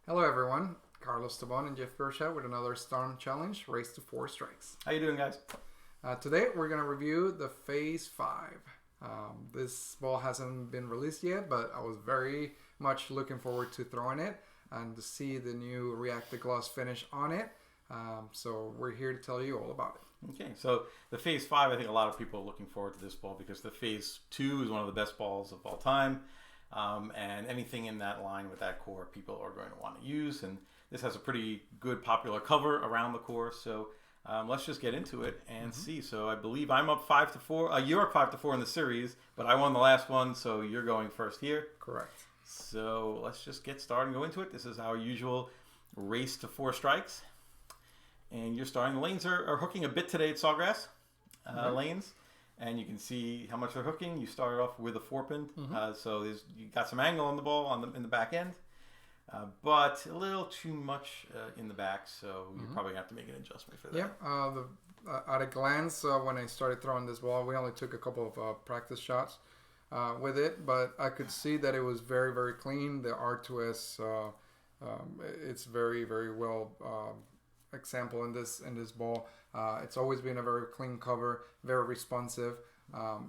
Hello everyone, Carlos Tabon and Jeff Bersha with another Storm Challenge, Race to 4 Strikes. How you doing, guys? Today we're going to review the Phaze 5. This ball hasn't been released yet, but I was very much looking forward to throwing it and to see the new reactive gloss finish on it. So we're here to tell you all about it. Okay, so the Phaze 5, I think a lot of people are looking forward to this ball because the Phaze 2 is one of the best balls of all time. And anything in that line with that core, people are going to want to use. And this has a pretty good popular cover around the core. So let's just get into it and see. So I believe I'm up 5-4. You're up 5-4 in the series, but I won the last one, so you're going first here. Correct. So let's just get started and go into it. This is our usual race to 4 strikes. And you're starting. The lanes are hooking a bit today at Sawgrass lanes. And you can see how much they're hooking. You started off with a 4-pin, so you got some angle on the ball in the back end, but a little too much in the back, so you probably have to make an adjustment for that. Yeah, at a glance, when I started throwing this ball, we only took a couple of practice shots with it, but I could see that it was very, very clean. The R2S, it's very, very well example in this ball. It's always been a very clean cover, very responsive.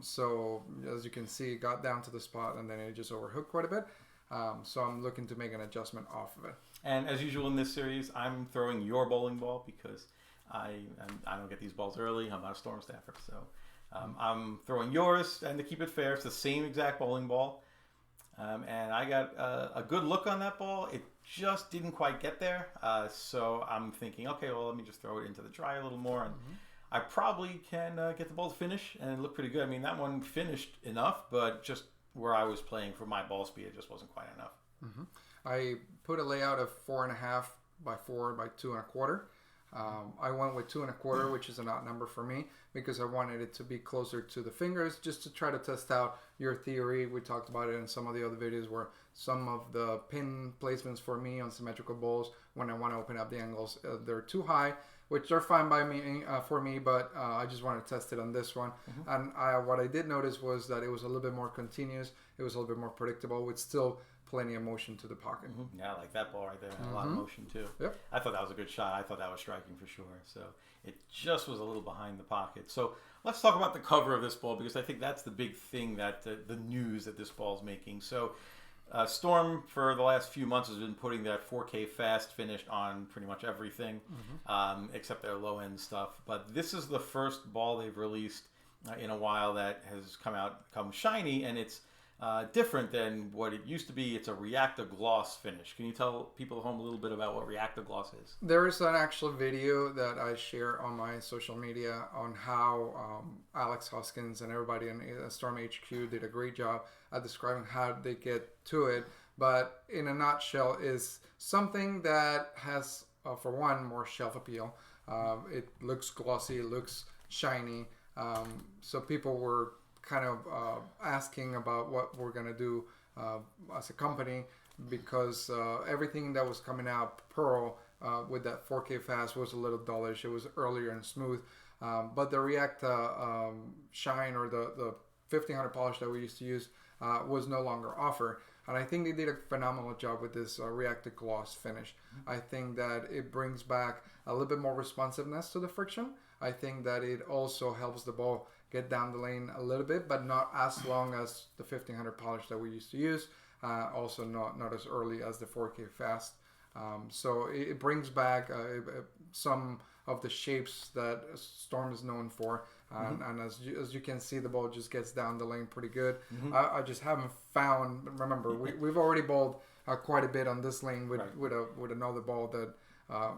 So as you can see, it got down to the spot and then it just overhooked quite a bit. So I'm looking to make an adjustment off of it. And as usual in this series, I'm throwing your bowling ball because I don't get these balls early. I'm not a Storm staffer, so I'm throwing yours. And to keep it fair, it's the same exact bowling ball. And I got a good look on that ball. It just didn't quite get there. So I'm thinking, okay, well, let me just throw it into the dry a little more. And I probably can get the ball to finish and look pretty good. I mean, that one finished enough, but just where I was playing for my ball speed, it just wasn't quite enough. I put a layout of 4.5 by 4 by 2 1/4. I went with 2 1/4, which is an odd number for me because I wanted it to be closer to the fingers just to try to test out your theory. We talked about it in some of the other videos where some of the pin placements for me on symmetrical balls, when I want to open up the angles, they're too high, which are fine by me for me, but I just want to test it on this one. And what I did notice was that it was a little bit more continuous. It was a little bit more predictable with still plenty of motion to the pocket. Yeah, like that ball right there. A lot of motion too. Yep. I thought that was a good shot. I thought that was striking for sure. So it just was a little behind the pocket. So let's talk about the cover of this ball because I think that's the big thing that the news that this ball is making. So Storm for the last few months has been putting that 4K fast finish on pretty much everything except their low end stuff. But this is the first ball they've released in a while that has come shiny, and it's different than what it used to be. It's a reactive gloss finish. Can you tell people at home a little bit about what reactive gloss is? There is an actual video that I share on my social media on how Alex Hoskins and everybody in Storm HQ did a great job at describing how they get to it. But in a nutshell, is something that has, for one, more shelf appeal. It looks glossy, it looks shiny. So people were kind of asking about what we're going to do as a company because everything that was coming out Pearl with that 4K fast was a little dullish. It was earlier and smooth. But the React Shine or the 1500 polish that we used to use was no longer offered. And I think they did a phenomenal job with this reactive gloss finish. I think that it brings back a little bit more responsiveness to the friction. I think that it also helps the ball get down the lane a little bit, but not as long as the 1500 polish that we used to use. Also not as early as the 4K fast. So it brings back some of the shapes that Storm is known for. And as you can see, the ball just gets down the lane pretty good. I just haven't found, remember, we've already bowled quite a bit on this lane with another ball that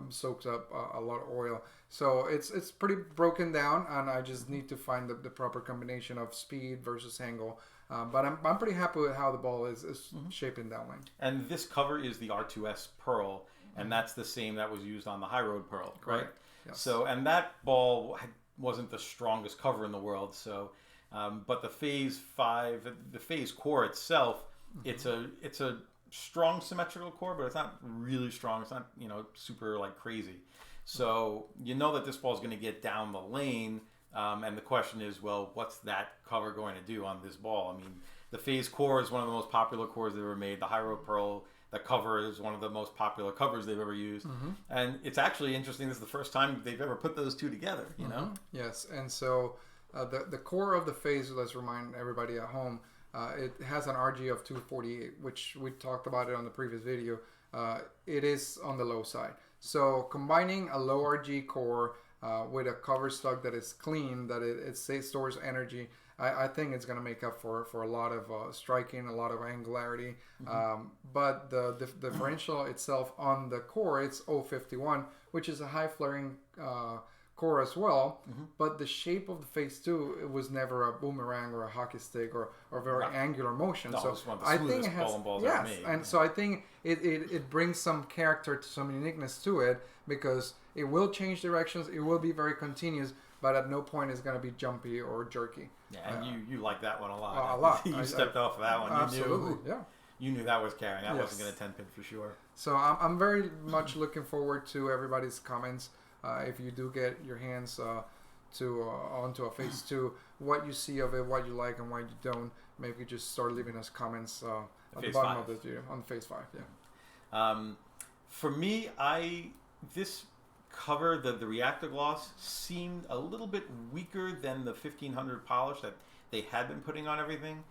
soaks up a lot of oil. So it's pretty broken down, and I just need to find the proper combination of speed versus angle. But I'm pretty happy with how the ball is shaping that lane. And this cover is the R2S Pearl, and that's the same that was used on the High Road Pearl, right? Yes. So, and that ball wasn't the strongest cover in the world. So, but the Phaze 5, the Phaze core itself, it's a strong symmetrical core, but it's not really strong. It's not, super like crazy. So you know that this ball is going to get down the lane, and the question is, well, what's that cover going to do on this ball? I mean, the Phaze core is one of the most popular cores they've ever made. The High Road Pearl The cover is one of the most popular covers they've ever used, and it's actually interesting. This is the first time they've ever put those two together. You know? Yes, and so the core of the Phaze, let's remind everybody at home, it has an RG of 248, which we talked about it on the previous video. It is on the low side. So combining a low RG core with a cover stock that is clean, that it stores energy, I think it's going to make up for a lot of striking, a lot of angularity. But the differential itself on the core, it's 051, which is a high flaring core as well. But the shape of the Phaze 2, it was never a boomerang or a hockey stick or very angular motion. No, so it's one of the I think smoothest it has, bowling balls yes, ever made. and so I think it brings some character, to some uniqueness to it, because it will change directions, it will be very continuous, but at no point is going to be jumpy or jerky. Yeah, and you like that one a lot. A lot. You stepped off of that one. Absolutely, You knew that was carrying. That Yes. wasn't going to 10 pin for sure. So I'm very much looking forward to everybody's comments. If you do get your hands onto a Phaze 2, what you see of it, what you like and what you don't, maybe just start leaving us comments at the bottom of the video on Phaze 5. For me, this cover, the reactor gloss, seemed a little bit weaker than the 1500 polish that they had been putting on everything.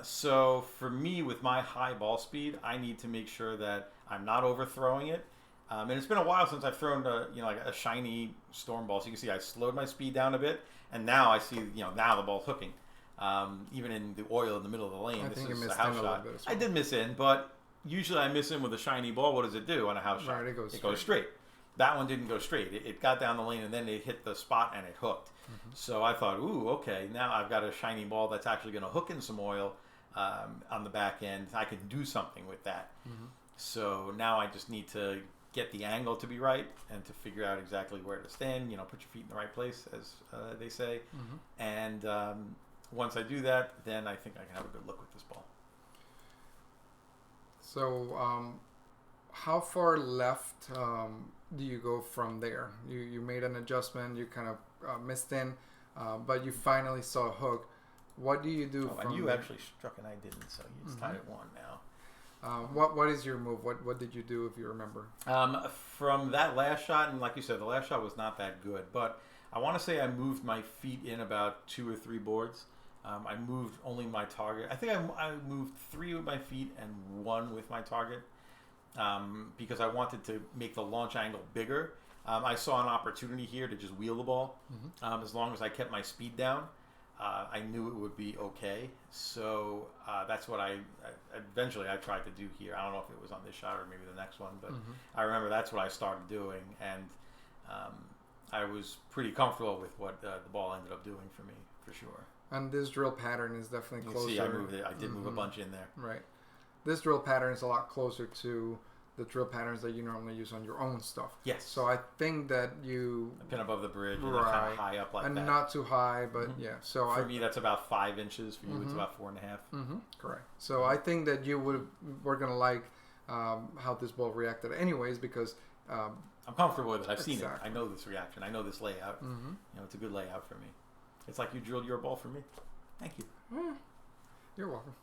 So for me, with my high ball speed, I need to make sure that I'm not overthrowing it. And it's been a while since I've thrown like a shiny storm ball. So you can see I slowed my speed down a bit, and now I see now the ball's hooking. Even in the oil in the middle of the lane, this is a house shot. I did miss in, but usually I miss in with a shiny ball. What does it do on a house shot? It goes straight. That one didn't go straight. It got down the lane and then it hit the spot and it hooked. So I thought, ooh, okay, now I've got a shiny ball that's actually going to hook in some oil on the back end. I can do something with that. So now I just need to get the angle to be right and to figure out exactly where to stand. Put your feet in the right place, as they say. And once I do that, then I think I can have a good look with this ball. So how far left do you go from there? You made an adjustment, you kind of missed in, but you finally saw a hook. What do you do from and you there? actually struck and I didn't, so it's tied at 1 now. What is your move? What did you do, if you remember? From that last shot, and like you said, the last shot was not that good, but I want to say I moved my feet in about 2 or 3 boards. I moved only my target. I think I moved 3 with my feet and 1 with my target because I wanted to make the launch angle bigger. I saw an opportunity here to just wheel the ball. As long as I kept my speed down, I knew it would be okay. So that's what I eventually tried to do here. I don't know if it was on this shot or maybe the next one, but I remember that's what I started doing, and I was pretty comfortable with what the ball ended up doing for me, for sure. And this drill pattern is definitely closer. You see, I moved it. I did move a bunch in there. Right. This drill pattern is a lot closer to the drill patterns that you normally use on your own stuff. Yes. So I think that you a pin above the bridge and then kind of high up like and that. not too high, but yeah. So for me, that's about 5 inches. For you, it's about 4.5. Correct. So I think that we're gonna like how this ball reacted, anyways, because I'm comfortable with it. I've seen it. Exactly. I know this reaction. I know this layout. It's a good layout for me. It's like you drilled your ball for me. Thank you. You're welcome.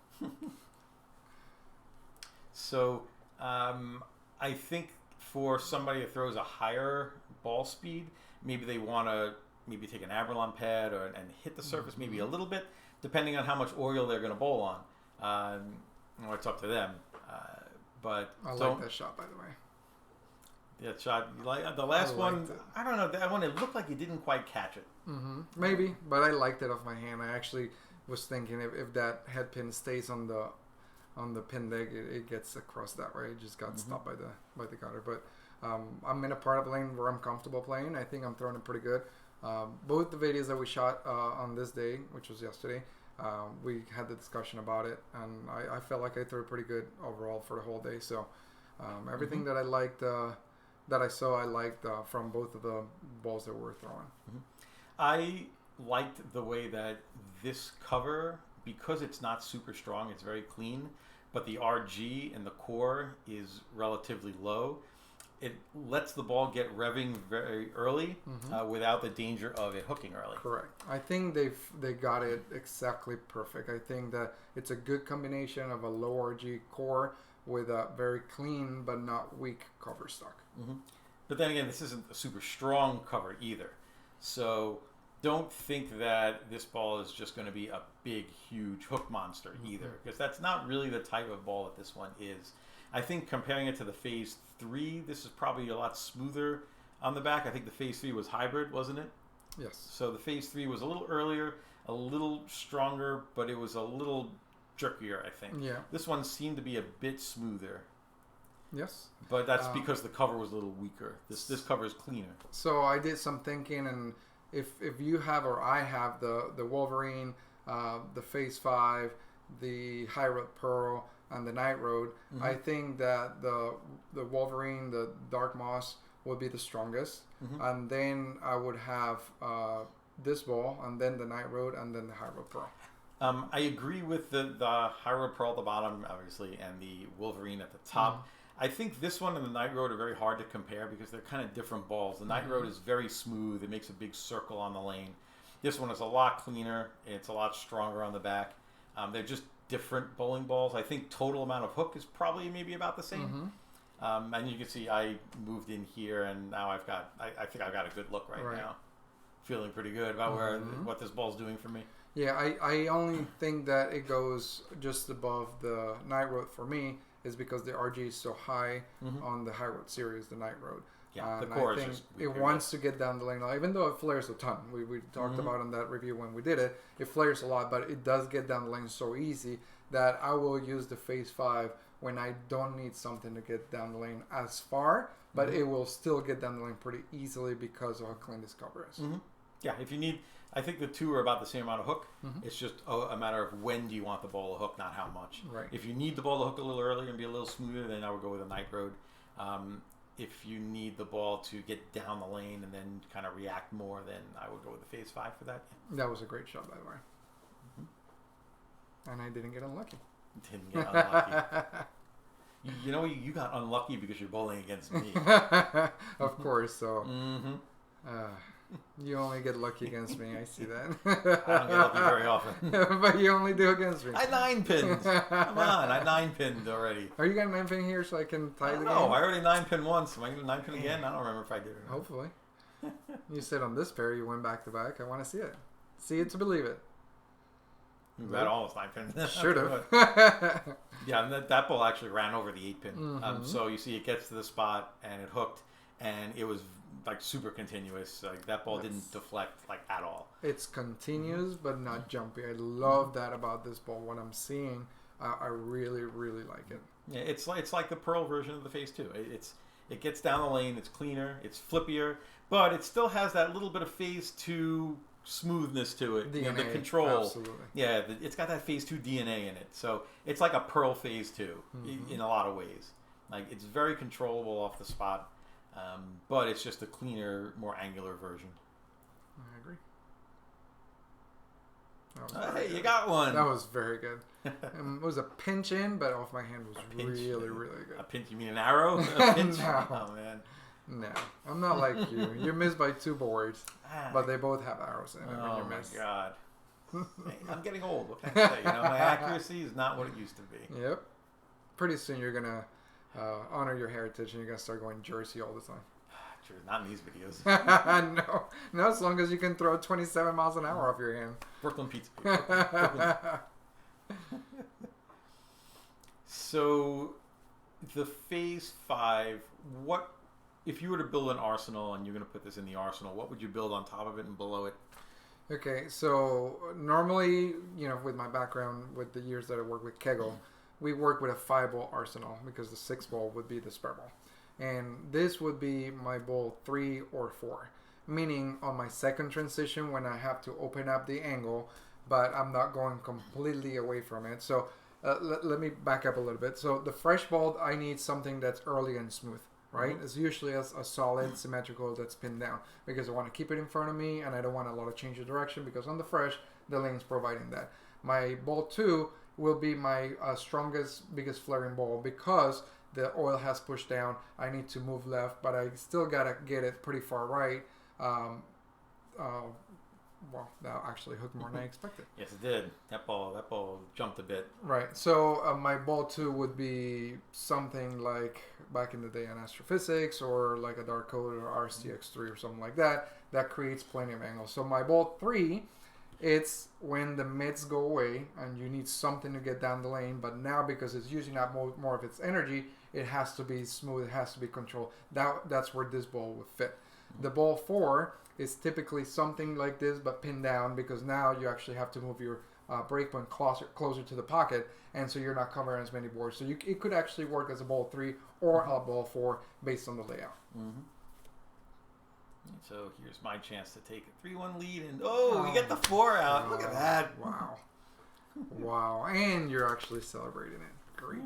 So I think for somebody that throws a higher ball speed, maybe they want to take an Abralon pad and hit the surface maybe a little bit, depending on how much oil they're going to bowl on. It's up to them. But I like that shot, by the way. That shot, like the last one, I don't know. That one, it looked like it didn't quite catch it. Maybe, but I liked it off my hand. I actually was thinking if that head pin stays on the pin deck, it gets across that way. It just got stopped by the gutter. But I'm in a part of the lane where I'm comfortable playing. I think I'm throwing it pretty good. Both the videos that we shot on this day, which was yesterday, we had the discussion about it, and I felt like I threw it pretty good overall for the whole day. So everything that I liked, that I saw, I liked from both of the balls that we're throwing. I liked the way that this cover, because it's not super strong, it's very clean, but the RG and the core is relatively low. It lets the ball get revving very early without the danger of it hooking early. Correct. I think they got it exactly perfect. I think that it's a good combination of a low RG core with a very clean but not weak cover stock. But then again, this isn't a super strong cover either. So don't think that this ball is just going to be a big, huge hook monster either, because that's not really the type of ball that this one is. I think comparing it to the Phaze 3, this is probably a lot smoother on the back. I think the Phaze 3 was hybrid, wasn't it? Yes. So the Phaze 3 was a little earlier, a little stronger, but it was a little jerkier, I think. Yeah. This one seemed to be a bit smoother. Yes. But that's because the cover was a little weaker. This cover is cleaner. So I did some thinking, and if you have or I have the Wolverine, the Phaze 5, the High Road Pearl, and the Night Road, I think that the Wolverine, the Dark Moss, would be the strongest. And then I would have this ball, and then the Night Road, and then the High Road Pearl. I agree with the High Road Pearl at the bottom, obviously, and the Wolverine at the top. I think this one and the Night Road are very hard to compare because they're kind of different balls. The Night Road is very smooth. It makes a big circle on the lane. This one is a lot cleaner. It's a lot stronger on the back. They're just different bowling balls. I think total amount of hook is probably maybe about the same. And you can see I moved in here, and now I've got, I think I've got a good look right now. Feeling pretty good about what this ball's doing for me. Yeah, I only think that it goes just above the Night Road for me is because the RG is so high on the High Road series, the Night Road. Yeah, the and core I think is just it wants to get down the lane, even though it flares a ton. We talked about in that review when we did it. It flares a lot, but it does get down the lane so easy that I will use the Phaze 5 when I don't need something to get down the lane as far, but it will still get down the lane pretty easily because of how clean this cover is. Yeah, if you need, I think the two are about the same amount of hook. It's just a matter of when do you want the ball to hook, not how much. Right. If you need the ball to hook a little earlier and be a little smoother, then I would go with a Night Road. If you need the ball to get down the lane and then kind of react more, then I would go with the Phaze 5 for that. That was a great shot, by the way. And I didn't get unlucky. Didn't get unlucky. You know, you got unlucky because you're bowling against me. Of course, so. You only get lucky against me. I see that. I don't get lucky very often. But you only do against me. I 9-pinned. Come on, I 9-pinned already. Are you going to 9-pin here so I can tie the game? No, I already 9-pinned once. Am I going to 9-pin again? I don't remember if I did or not. Hopefully. You said on this pair you went back to back. I want to see it. See it to believe it. You got almost 9-pin. Should have. Yeah, and that ball actually ran over the 8-pin. So you see it gets to the spot and it hooked, and it was like super continuous. Like that ball didn't deflect like at all. It's continuous but not jumpy. I love that about this ball. What I'm seeing, I really, really like it. Yeah, it's like the Pearl version of the Phaze 2. It gets down the lane. It's cleaner. It's flippier, but it still has that little bit of Phaze 2 smoothness to it. DNA, the control. Absolutely. Yeah, it's got that Phaze 2 DNA in it. So it's like a Pearl Phaze 2 in a lot of ways. Like it's very controllable off the spot, but it's just a cleaner, more angular version. I agree. Hey, you got one. That was very good. It was a pinch in, but off my hand was really, really good. A pinch? You mean an arrow? A pinch? No. Oh, man. No, I'm not like you. You missed by 2 boards, but they both have arrows in it. Oh, my God. I'm getting old. What can I say? You know, my accuracy is not what it used to be. Yep. Pretty soon you're going to honor your heritage and you're going to start going Jersey all the time. True, not in these videos. No, not as long as you can throw 27 miles an hour off your hand. Brooklyn pizza. Brooklyn. So, the Phaze 5, what, if you were to build an arsenal and you're going to put this in the arsenal, what would you build on top of it and below it? Okay, so normally, you know, with my background, with the years that I work with Kegel, we work with a 5-ball arsenal because the 6-ball would be the spare ball. And this would be my ball 3 or 4, meaning on my second transition when I have to open up the angle, but I'm not going completely away from it. So let me back up a little bit. So the fresh ball, I need something that's early and smooth, right? It's usually a solid symmetrical that's pinned down because I want to keep it in front of me and I don't want a lot of change of direction because on the fresh, the lane's providing that. My ball 2 will be my strongest, biggest flaring ball because the oil has pushed down. I need to move left, but I still got to get it pretty far right well, that actually hooked more than I expected. Yes, it did. That ball jumped a bit. Right. So my ball 2 would be something like back in the day on astrophysics, or like a dark code or RCX3 or something like that. That creates plenty of angles. So my ball 3, it's when the mids go away and you need something to get down the lane. But now, because it's using up more of its energy, it has to be smooth. It has to be controlled. That's where this ball would fit. The ball 4 is typically something like this, but pinned down, because now you actually have to move your breakpoint closer to the pocket, and so you're not covering as many boards. So it could actually work as a ball 3 or a ball 4 based on the layout. Mm-hmm. So here's my chance to take a 3-1 lead, and we get the 4 out. Look at that! Wow, wow! And you're actually celebrating it. Great.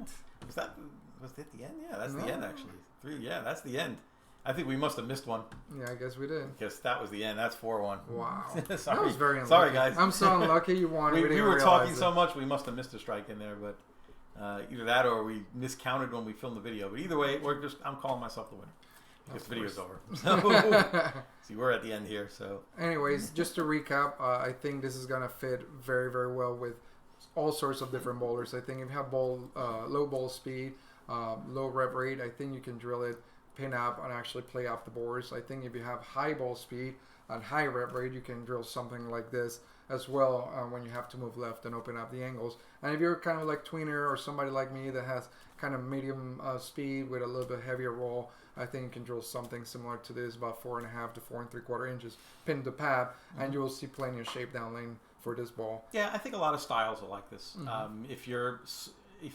Was that the end? Yeah, that's the end actually. 3. Yeah, that's the end. I think we must have missed one. Yeah, I guess we did. Because that was the end. That's 4-1. Wow. Sorry. That was very unlucky. Sorry, guys. I'm so unlucky you won. we were talking so much, we must have missed a strike in there. But either that or we miscounted when we filmed the video. But either way, I'm calling myself the winner. Because the video's over. So, see, we're at the end here. So, anyways, just to recap, I think this is going to fit very, very well with all sorts of different bowlers. I think if you have low ball speed, low rev rate, I think you can drill it, pin up, and actually play up the boards. I think if you have high ball speed and high rev rate, you can drill something like this as well when you have to move left and open up the angles. And if you're kind of like tweener or somebody like me that has kind of medium speed with a little bit heavier roll, I think you can drill something similar to this, about 4.5 to 4 3/4 inches, pin to pad, and you will see plenty of shape down lane for this ball. Yeah, I think a lot of styles are like this. If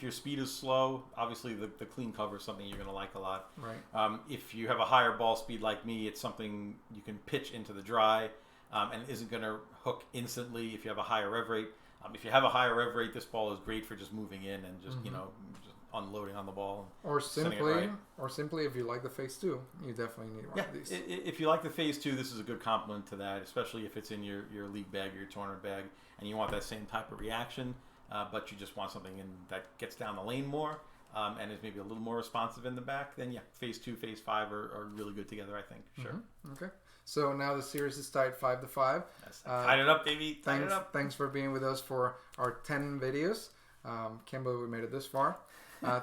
your speed is slow, obviously the clean cover is something you're going to like a lot. Right. If you have a higher ball speed like me, it's something you can pitch into the dry and isn't going to hook instantly if you have a higher rev rate. If you have a higher rev rate, this ball is great for just moving in and just, just unloading on the ball. Or simply, if you like the Phaze 2, you definitely need one of these. If you like the Phaze 2, this is a good complement to that, especially if it's in your league bag or your tournament bag and you want that same type of reaction. But you just want something that gets down the lane more and is maybe a little more responsive in the back, then yeah, Phaze 2, Phaze 5 are really good together, I think. Sure. Okay. So now the series is tied 5-5. Tied it up, baby. Tied it up. Thanks for being with us for our 10 videos. Can't believe we made it this far.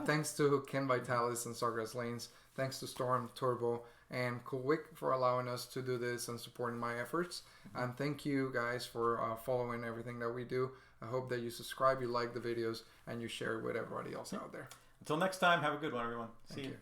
Thanks to Ken Vitalis and Sawgrass Lanes. Thanks to Storm, Turbo, and Coolwick for allowing us to do this and supporting my efforts. And thank you guys for following everything that we do. I hope that you subscribe, you like the videos, and you share it with everybody else out there. Until next time, have a good one, everyone. See you.